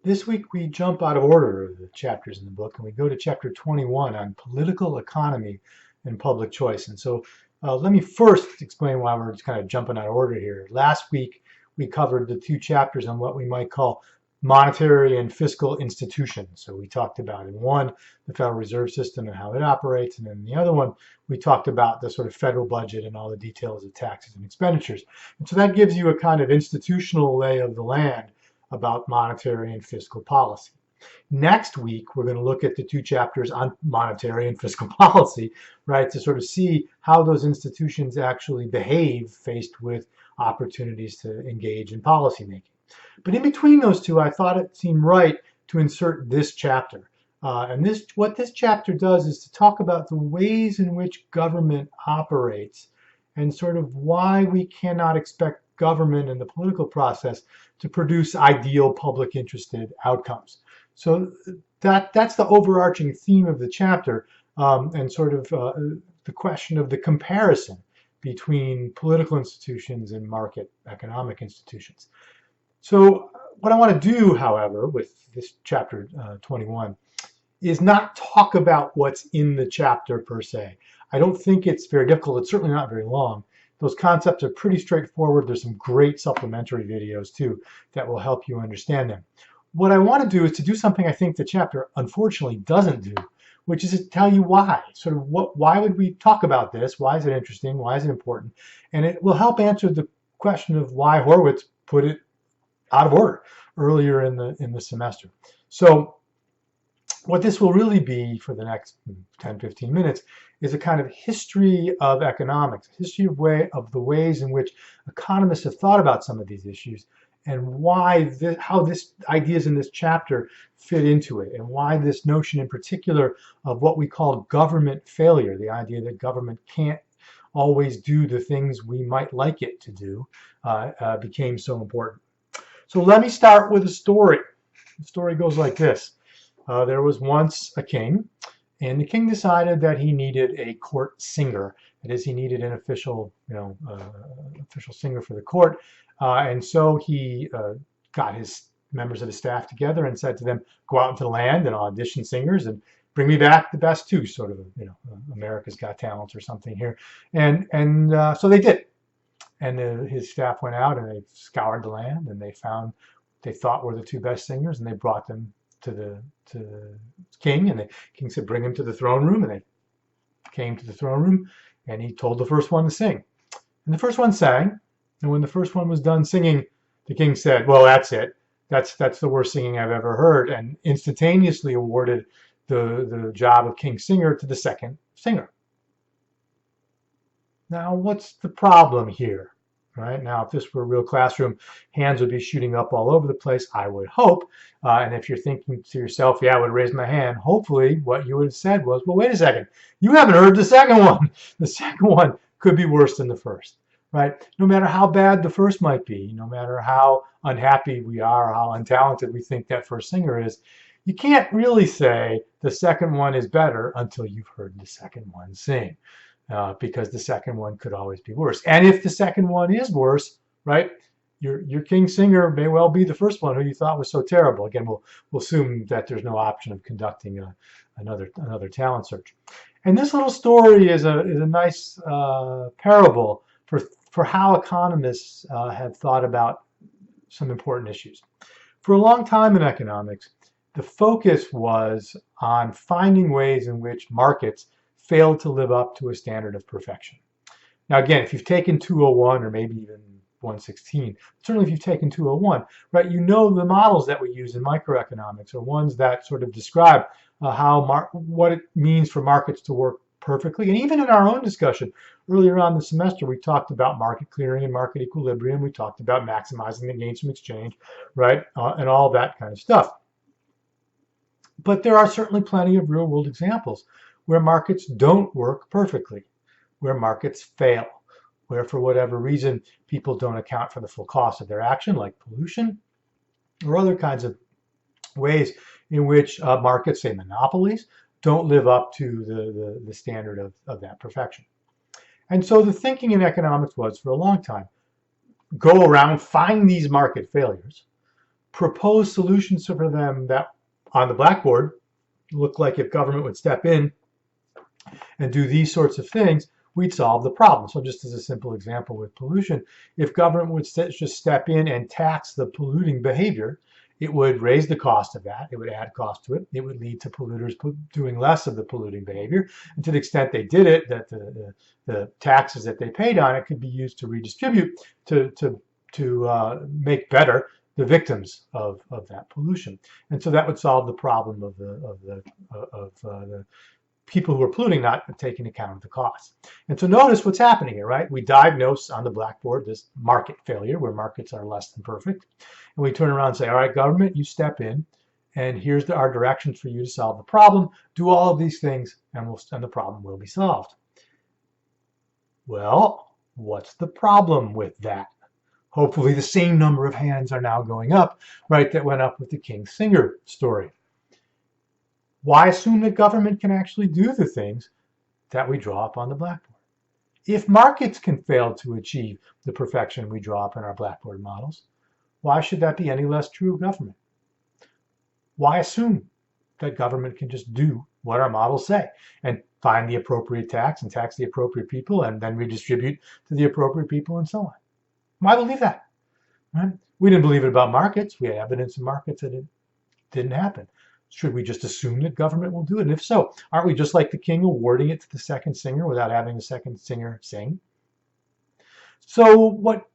This week we jump out of order of the chapters in the book and we go to chapter 21 on political economy and public choice. And so let me first explain why we're just kind of jumping out of order here. Last week we covered the two chapters on what we might call monetary and fiscal institutions. So we talked about in one, the Federal Reserve System and how it operates. And in the other one, we talked about the sort of federal budget and all the details of taxes and expenditures. And so that gives you a kind of institutional lay of the land about monetary and fiscal policy. Next week, we're going to look at the two chapters on monetary and fiscal policy, right, to sort of see how those institutions actually behave faced with opportunities to engage in policymaking. But in between those two, I thought it seemed right to insert this chapter. What this chapter does is to talk about the ways in which government operates and sort of why we cannot expect government and the political process to produce ideal public interested outcomes. So that's the overarching theme of the chapter, and sort of the question of the comparison between political institutions and market economic institutions. So what I want to do, however, with this chapter 21 is not talk about what's in the chapter per se. I don't think it's very difficult. It's certainly not very long. Those concepts are pretty straightforward. There's some great supplementary videos too that will help you understand them. What I want to do is to do something I think the chapter unfortunately doesn't do, which is to tell you why. Sort of why would we talk about this? Why is it interesting? Why is it important? And it will help answer the question of why Horowitz put it out of order earlier in the semester. So what this will really be for the next 10, 15 minutes is a kind of history of economics, a history of the ways in which economists have thought about some of these issues and how this ideas in this chapter fit into it, and why this notion in particular of what we call government failure, the idea that government can't always do the things we might like it to do, became so important. So let me start with a story. The story goes like this. There was once a king, and the king decided that he needed a court singer. That is, he needed an official, official singer for the court. And so he got his members of his staff together and said to them, "Go out into the land and audition singers and bring me back the best two," sort of, America's Got Talent or something here. And so they did. And his staff went out and they scoured the land and they found they thought were the two best singers, and they brought them to the king, and the king said, "Bring him to the throne room." And they came to the throne room, and he told the first one to sing. And the first one sang, and when the first one was done singing, the king said, "Well, that's it. That's the worst singing I've ever heard," and instantaneously awarded the job of king singer to the second singer. Now, what's the problem here? Right now, if this were a real classroom, hands would be shooting up all over the place, I would hope. And if you're thinking to yourself, "Yeah, I would raise my hand," hopefully what you would have said was, "Well, wait a second. You haven't heard the second one. The second one could be worse than the first," right? No matter how bad the first might be, no matter how unhappy we are, how untalented we think that first singer is, you can't really say the second one is better until you've heard the second one sing. Because the second one could always be worse. And if the second one is worse, right, your king singer may well be the first one who you thought was so terrible. Again, we'll assume that there's no option of conducting another talent search. And this little story is a nice parable for how economists have thought about some important issues. For a long time in economics, the focus was on finding ways in which markets failed to live up to a standard of perfection. Now, again, if you've taken 201 or maybe even 116, certainly if you've taken 201, right, you know the models that we use in microeconomics are ones that sort of describe what it means for markets to work perfectly. And even in our own discussion earlier on the semester, we talked about market clearing and market equilibrium. We talked about maximizing the gains from exchange, right, and all that kind of stuff. But there are certainly plenty of real-world examples where markets don't work perfectly, where markets fail, where for whatever reason people don't account for the full cost of their action, like pollution, or other kinds of ways in which markets, say monopolies, don't live up to the standard of that perfection. And so the thinking in economics was, for a long time, go around, find these market failures, propose solutions for them that on the blackboard look like if government would step in and do these sorts of things, we'd solve the problem. So just as a simple example with pollution, if government would just step in and tax the polluting behavior, it would raise the cost of that. It would add cost to it. It would lead to polluters doing less of the polluting behavior. And to the extent they did it, that the taxes that they paid on it could be used to redistribute to make better the victims of that pollution. And so that would solve the problem of the people who are polluting not taking account of the costs. And so notice what's happening here, right? We diagnose on the blackboard this market failure where markets are less than perfect. And we turn around and say, all right, government, you step in and here's our directions for you to solve the problem. Do all of these things and the problem will be solved. Well, what's the problem with that? Hopefully the same number of hands are now going up, right, that went up with the King Singer story. Why assume that government can actually do the things that we draw up on the blackboard? If markets can fail to achieve the perfection we draw up in our blackboard models, why should that be any less true of government? Why assume that government can just do what our models say and find the appropriate tax and tax the appropriate people and then redistribute to the appropriate people and so on? Why believe that? Right? We didn't believe it about markets. We had evidence in markets that it didn't happen. Should we just assume that government will do it? And if so, aren't we just like the king awarding it to the second singer without having the second singer sing? So what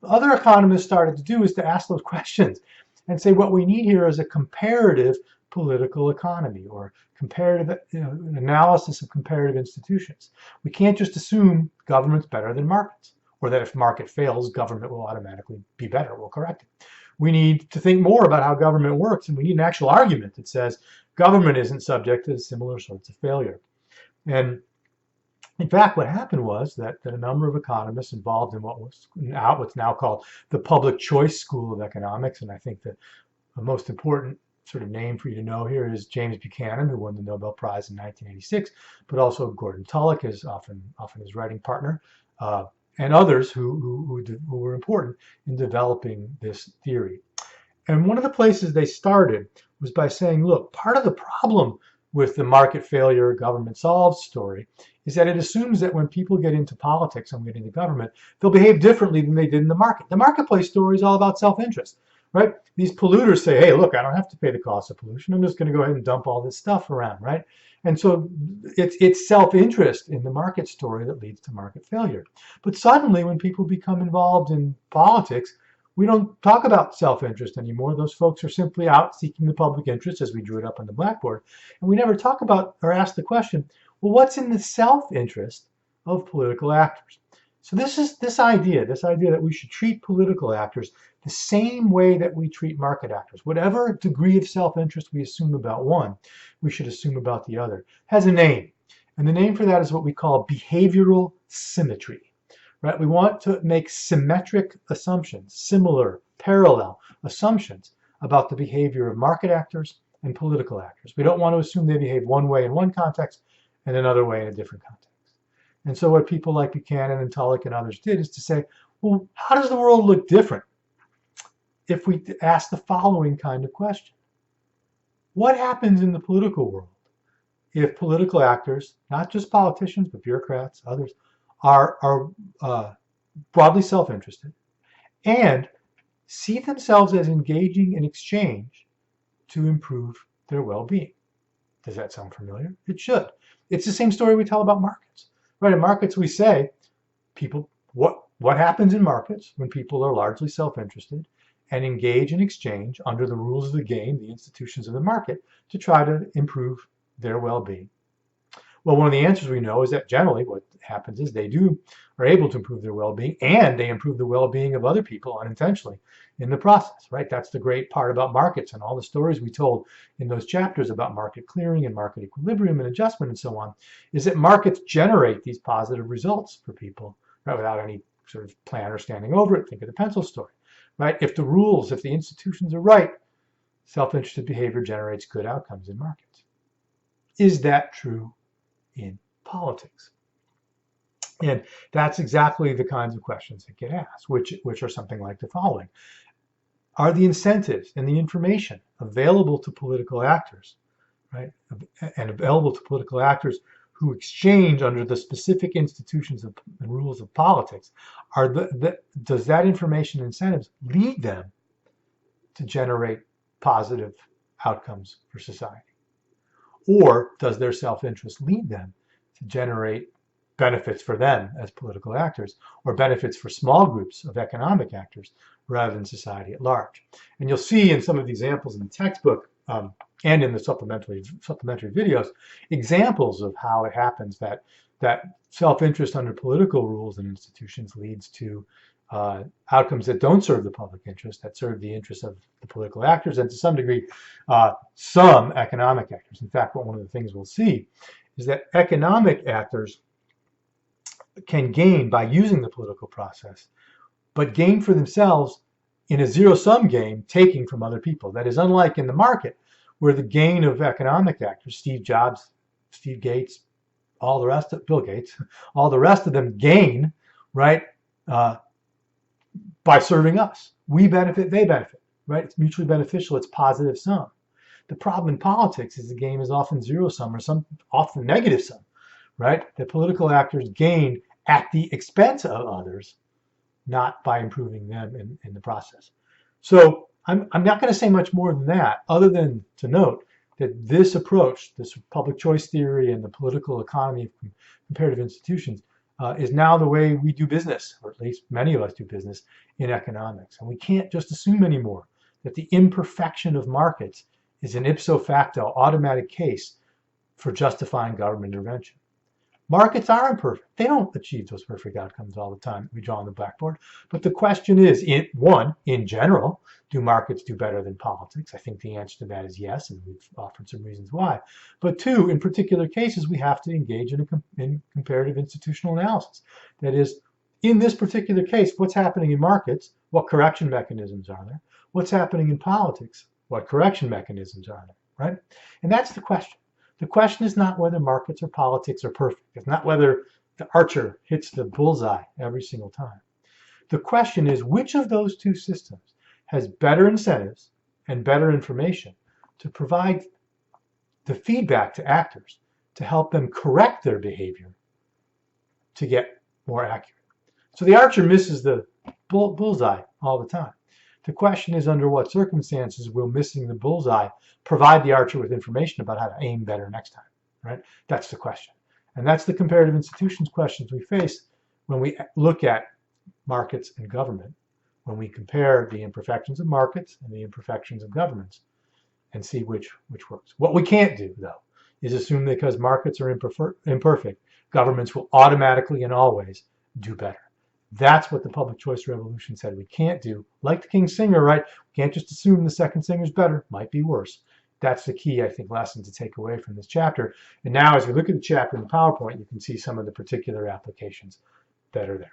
other economists started to do is to ask those questions and say what we need here is a comparative political economy or comparative analysis of comparative institutions. We can't just assume government's better than markets or that if market fails, government will automatically be better, we'll correct it. We need to think more about how government works, and we need an actual argument that says government isn't subject to similar sorts of failure. And in fact, what happened was that a number of economists involved in what's now called the public choice school of economics, and I think that the most important sort of name for you to know here is James Buchanan, who won the Nobel Prize in 1986, but also Gordon Tullock is often his writing partner. And others who were important in developing this theory. And one of the places they started was by saying, look, part of the problem with the market failure government solves story is that it assumes that when people get into politics and get into government, they'll behave differently than they did in the market. The marketplace story is all about self-interest, right? These polluters say, hey, look, I don't have to pay the cost of pollution. I'm just going to go ahead and dump all this stuff around, right? And so it's self-interest in the market story that leads to market failure. But suddenly when people become involved in politics, we don't talk about self-interest anymore. Those folks are simply out seeking the public interest as we drew it up on the blackboard. And we never talk about or ask the question, well, what's in the self-interest of political actors? So this idea that we should treat political actors the same way that we treat market actors. Whatever degree of self-interest we assume about one, we should assume about the other, has a name. And the name for that is what we call behavioral symmetry. Right? We want to make symmetric assumptions, similar, parallel assumptions about the behavior of market actors and political actors. We don't want to assume they behave one way in one context and another way in a different context. And so what people like Buchanan and Tullock and others did is to say, well, how does the world look different if we ask the following kind of question? What happens in the political world if political actors, not just politicians, but bureaucrats, others, are broadly self-interested and see themselves as engaging in exchange to improve their well-being? Does that sound familiar? It should. It's the same story we tell about markets. Right, in markets we say, people, what happens in markets when people are largely self-interested and engage in exchange under the rules of the game, the institutions of the market, to try to improve their well-being? Well, one of the answers we know is that generally what happens is they are able to improve their well-being and they improve the well-being of other people unintentionally in the process, right? That's the great part about markets and all the stories we told in those chapters about market clearing and market equilibrium and adjustment and so on, is that markets generate these positive results for people, right, without any sort of plan or standing over it. Think of the pencil story, right? If the rules, if the institutions are right, self-interested behavior generates good outcomes in markets. Is that true in politics? And that's exactly the kinds of questions that get asked, which are something like the following. are the incentives and the information available to political actors, right? And available to political actors who exchange under the specific institutions and rules of politics. Does that information and incentives lead them to generate positive outcomes for society? Or does their self-interest lead them to generate benefits for them as political actors, or benefits for small groups of economic actors rather than society at large? And you'll see in some of the examples in the textbook and in the supplementary videos, examples of how it happens that self-interest under political rules and institutions leads to outcomes that don't serve the public interest, that serve the interests of the political actors, and to some degree, some economic actors. In fact, one of the things we'll see is that economic actors can gain by using the political process, but gain for themselves in a zero-sum game, taking from other people. That is unlike in the market, where the gain of economic actors, Steve Jobs, Steve Gates, all the rest of Bill Gates, all the rest of them gain, right, by serving us. We benefit, they benefit, right? It's mutually beneficial. It's positive sum. The problem in politics is the game is often zero-sum or often negative sum, right? The political actors gain at the expense of others, not by improving them in the process. So I'm not going to say much more than that, other than to note that this approach, this public choice theory and the political economy of comparative institutions, is now the way we do business, or at least many of us do business in economics. And we can't just assume anymore that the imperfection of markets is an ipso facto automatic case for justifying government intervention. Markets are imperfect. They don't achieve those perfect outcomes all the time we draw on the blackboard. But the question is, one, in general, do markets do better than politics? I think the answer to that is yes, and we've offered some reasons why. But two, in particular cases, we have to engage in comparative institutional analysis. That is, in this particular case, what's happening in markets? What correction mechanisms are there? What's happening in politics? What correction mechanisms are there, right? And that's the question. The question is not whether markets or politics are perfect. It's not whether the archer hits the bullseye every single time. The question is, which of those two systems has better incentives and better information to provide the feedback to actors to help them correct their behavior to get more accurate? So the archer misses the bullseye all the time. The question is, under what circumstances will missing the bullseye provide the archer with information about how to aim better next time, right? That's the question. And that's the comparative institutions questions we face when we look at markets and government, when we compare the imperfections of markets and the imperfections of governments and see which works. What we can't do, though, is assume that because markets are imperfect, governments will automatically and always do better. That's what the public choice revolution said we can't do. Like the King's Singer, right? We can't just assume the second singer's better, might be worse. That's the key, I think, lesson to take away from this chapter. And now as we look at the chapter in the PowerPoint, you can see some of the particular applications that are there.